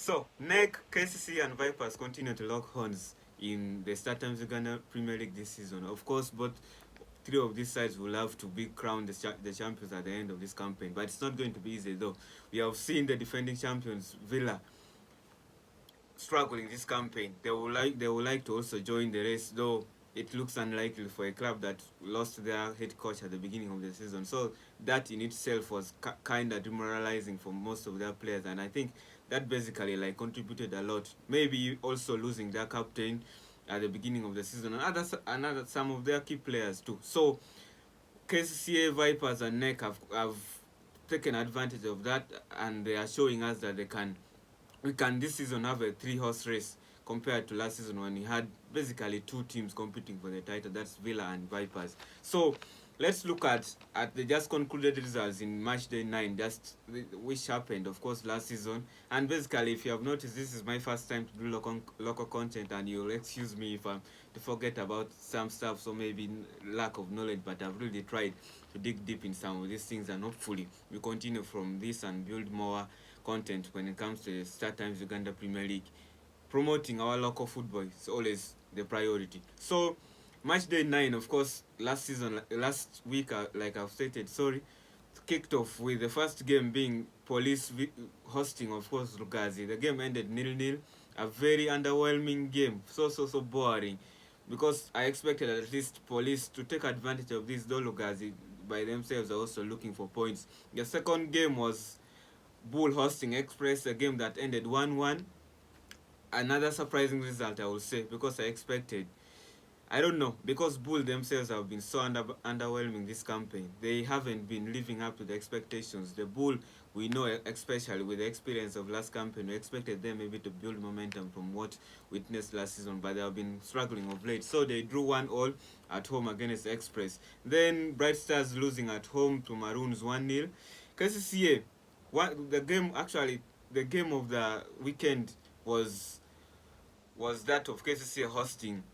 So, NEC, KCCA and Vipers continue to lock horns in the STARTIMES Uganda Premier League this season. Of course, both three of these sides will have to be crowned the champions at the end of this campaign. But it's not going to be easy, though. We have seen the defending champions, Villa, struggling this campaign. They would like to also join the race, though it looks unlikely for a club that lost their head coach at the beginning of the season. So that in itself was kind of demoralizing for most of their players, and I think that basically like contributed a lot. Maybe also losing their captain at the beginning of the season, and another some of their key players too. So KCCA, Vipers, and NEC have taken advantage of that, and they are showing us that we can this season have a three-horse race compared to last season when we had basically two teams competing for the title. That's Villa and Vipers. So let's look at the just concluded results in match day 9, just which happened, of course, last season. And basically, if you have noticed, this is my first time to do local content, and you'll excuse me if I'm to forget about some stuff, so maybe lack of knowledge, but I've really tried to dig deep in some of these things, and hopefully we continue from this and build more content when it comes to the StarTimes Uganda Premier League. Promoting our local football is always the priority. So, match day 9, of course, last week, like I've stated, kicked off with the first game being Police hosting, of course, Lugazi. The game ended 0-0. A very underwhelming game. So boring. Because I expected at least Police to take advantage of this, though Lugazi by themselves are also looking for points. The second game was Bull hosting Express, a game that ended 1-1. Another surprising result, I would say, because I expected, I don't know, because Bull themselves have been so underwhelming this campaign. They haven't been living up to the expectations. The Bull, we know, especially with the experience of last campaign, we expected them maybe to build momentum from what witnessed last season, but they have been struggling of late. So they drew 1-1 at home against Express. Then Bright Stars losing at home to Maroons 1-0. KCCA, the game of the weekend was that of KCCA hosting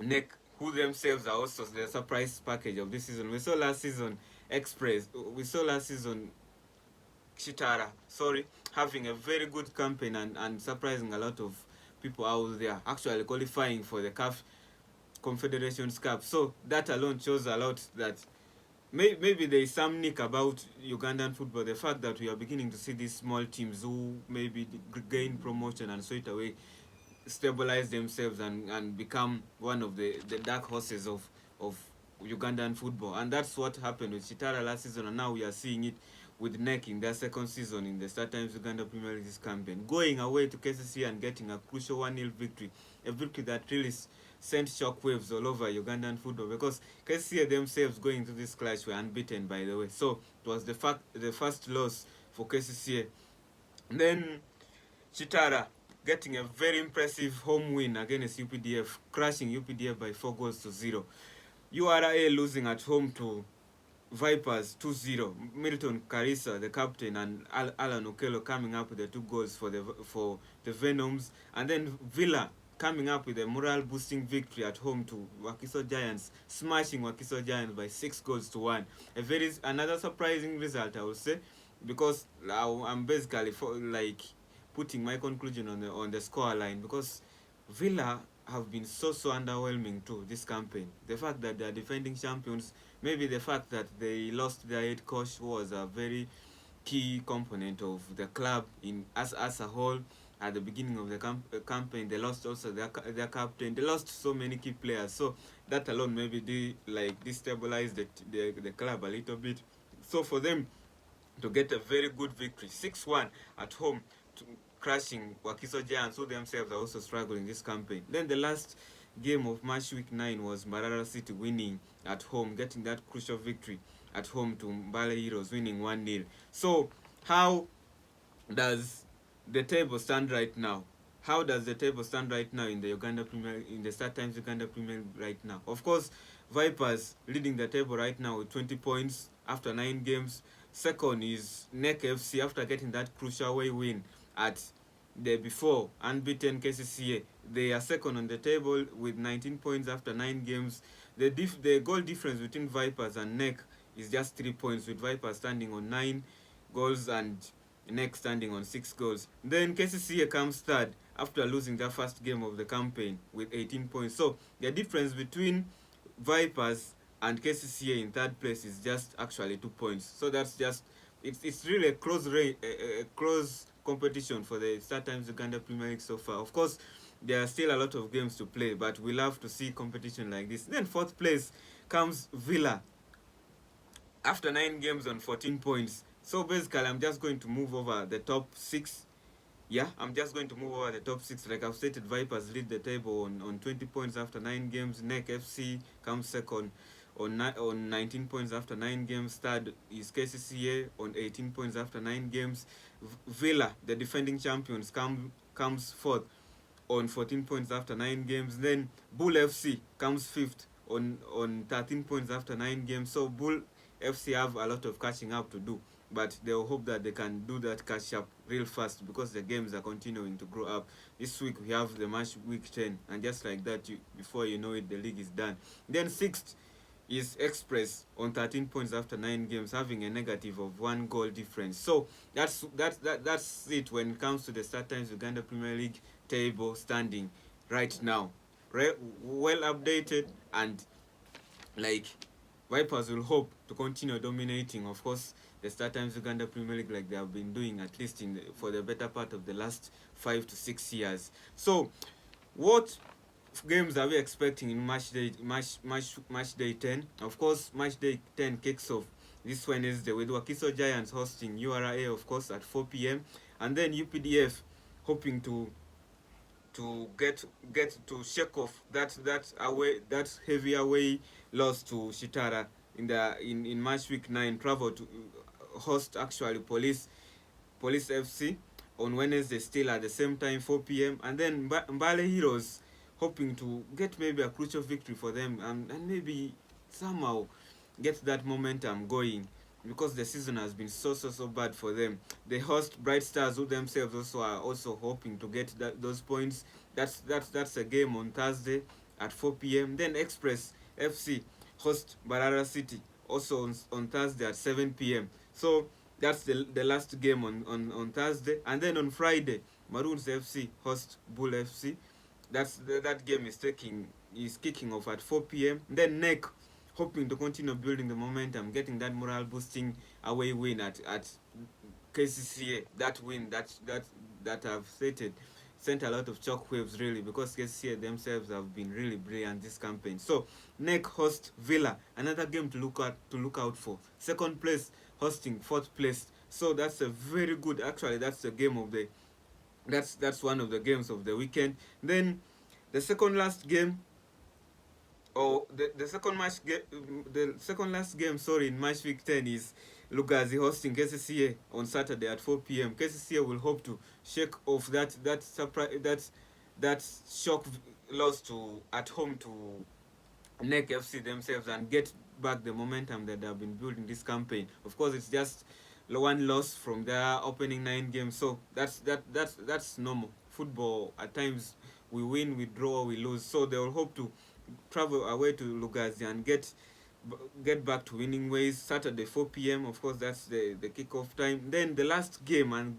NEC, who themselves are also the surprise package of this season. We saw last season Chitara, having a very good campaign and surprising a lot of people out there, actually qualifying for the CAF Confederations Cup. So that alone shows a lot that maybe there is some nick about Ugandan football. The fact that we are beginning to see these small teams who maybe gain promotion and straight away stabilize themselves and become one of the dark horses of Ugandan football. And that's what happened with Chitara last season, and now we are seeing it with NEC in their second season in the StarTimes Uganda Premier League this campaign. Going away to KCC and getting a crucial 1-0 victory, a victory that really sent shockwaves all over Ugandan football, because KCC themselves going into this clash were unbeaten, by the way. So it was the first loss for KCC. Then Chitara getting a very impressive home win against UPDF, crushing UPDF by 4-0. URA losing at home to Vipers 2-0. Milton Karisa, the captain, and Alan Okello coming up with the 2 goals for the Venoms. And then Villa coming up with a morale-boosting victory at home to Wakiso Giants, smashing Wakiso Giants by 6-1. Another surprising result, I would say, because I'm basically putting my conclusion on the score line, because Villa have been so underwhelming too this campaign. The fact that they are defending champions, maybe the fact that they lost their head coach was a very key component of the club as a whole. At the beginning of the campaign, they lost also their captain. They lost so many key players, so that alone maybe destabilized the club a little bit. So for them to get a very good victory, 6-1 at home, crushing Wakiso Giants, who themselves are also struggling this campaign. Then the last game of match week 9 was Marara City winning at home, getting that crucial victory at home to Mbale Heroes, winning 1-0. So how does the table stand right now? How does the table stand right now in the StarTimes Uganda Premier League right now? Of course, Vipers leading the table right now with 20 points after 9 games. Second is NEC FC after getting that crucial away win at the before unbeaten KCCA. They are second on the table with 19 points after 9 games. The goal difference between Vipers and NEC is just 3 points, with Vipers standing on 9 goals and NEC standing on 6 goals. Then KCCA comes third after losing their first game of the campaign with 18 points. So the difference between Vipers and KCCA in third place is just actually 2 points. So that's just it's really a close competition for the StarTimes Uganda Premier League so far. Of course, there are still a lot of games to play, but we love to see competition like this. Then fourth place comes Villa after 9 games on 14 points. So basically, I'm just going to move over the top 6. Yeah, I'm just going to move over the top 6. Like I've stated, Vipers lead the table on 20 points after 9 games. NEC FC comes second on 19 points after 9 games. Third is KCCA on 18 points after 9 games. Villa, the defending champions, comes fourth on 14 points after 9 games. Then Bull FC comes fifth on 13 points after 9 games. So Bull FC have a lot of catching up to do, but they'll hope that they can do that catch up real fast because the games are continuing to grow up. This week we have the match week 10, and just like that, before you know it, the league is done. Then sixth is Express on 13 points after 9 games, having a negative of 1 goal difference. So that's it when it comes to the StarTimes Uganda Premier League table standing right now. Well updated, and like Vipers will hope to continue dominating, of course, the StarTimes Uganda Premier League like they have been doing at least for the better part of the last 5 to 6 years. So, what games are we expecting in match day 10? Of course, match day 10 kicks off this Wednesday with Wakiso Giants hosting URA, of course, at 4 p.m. and then UPDF hoping to get to shake off that heavy away loss to Shitara in match week 9. Travel to host actually Police FC on Wednesday still at the same time 4 p.m. and then Mbale Heroes hoping to get maybe a crucial victory for them and maybe somehow get that momentum going, because the season has been so bad for them. They host Bright Stars, who themselves also are also hoping to get those points. That's a game on Thursday at 4 p.m. Then Express FC host Barara City also on Thursday at 7 p.m. So that's the last game on Thursday. And then on Friday, Maroons FC host Bull FC. That game is kicking off at 4 p.m. Then NEC hoping to continue building the momentum, getting that morale boosting away win at KCCA. That win that I've stated sent a lot of shockwaves really, because KCCA themselves have been really brilliant this campaign. So NEC host Villa, another game to look out for. Second place hosting fourth place. So that's a very good, actually that's the game of the that's one of the games of the weekend. Then the second last game, or the second last game, sorry, in match week 10 is Lugazi hosting KCCA on Saturday at 4 p.m. KCCA will hope to shake off that shock loss at home to NEC FC themselves and get back the momentum that they have been building this campaign. Of course, it's just one loss from their opening 9 games, so that's normal. Football, at times we win, we draw, we lose. So they will hope to travel away to Lugazi and get back to winning ways. Saturday 4 p.m. Of course, that's the kickoff time. Then the last game and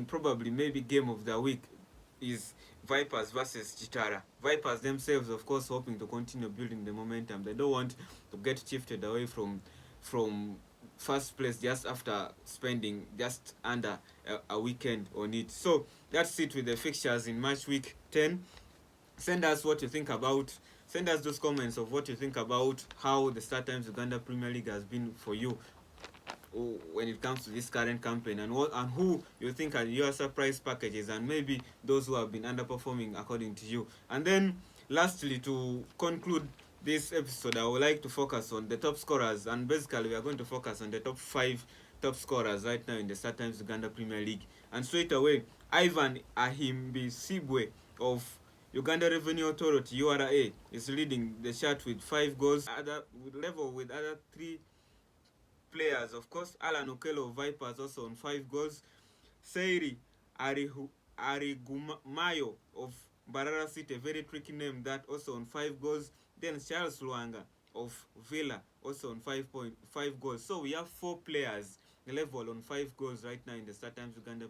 probably maybe game of the week is Vipers versus Chitara. Vipers themselves, of course, hoping to continue building the momentum. They don't want to get shifted away from first place just after spending just under a weekend on it. So that's it with the fixtures in match week 10. Send us what you think about. Send us those comments of what you think about how the StarTimes Uganda Premier League has been for you when it comes to this current campaign, and who you think are your surprise packages, and maybe those who have been underperforming according to you. And then lastly, to conclude this episode, I would like to focus on the top scorers, and basically we are going to focus on the top 5 top scorers right now in the StarTimes Uganda Premier League. And straight away, Ivan Ahimbisibwe of Uganda Revenue Authority URA is leading the chart with 5 goals, with other 3 players. Of course, Alan Okello of Vipers also on 5 goals. Seiri Arigumayo of Barara City, a very tricky name, that also on 5 goals. Then Charles Luanga of Villa also on 5 goals. So we have 4 players level on 5 goals right now in the STARTIMES Uganda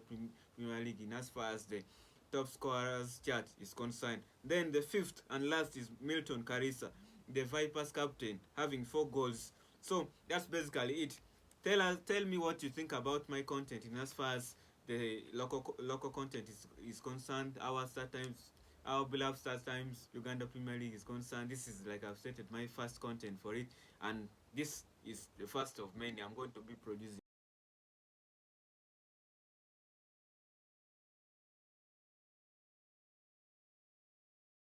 Premier League in as far as the top scorers chart is concerned. Then the fifth and last is Milton Karisa, the Vipers captain, having 4 goals. So that's basically it. Tell me what you think about my content in as far as the local content is concerned. Our STARTIMES, our beloved STARTIMES Uganda Premier League is concerned. This is, like I've stated, my first content for it, and this is the first of many I'm going to be producing.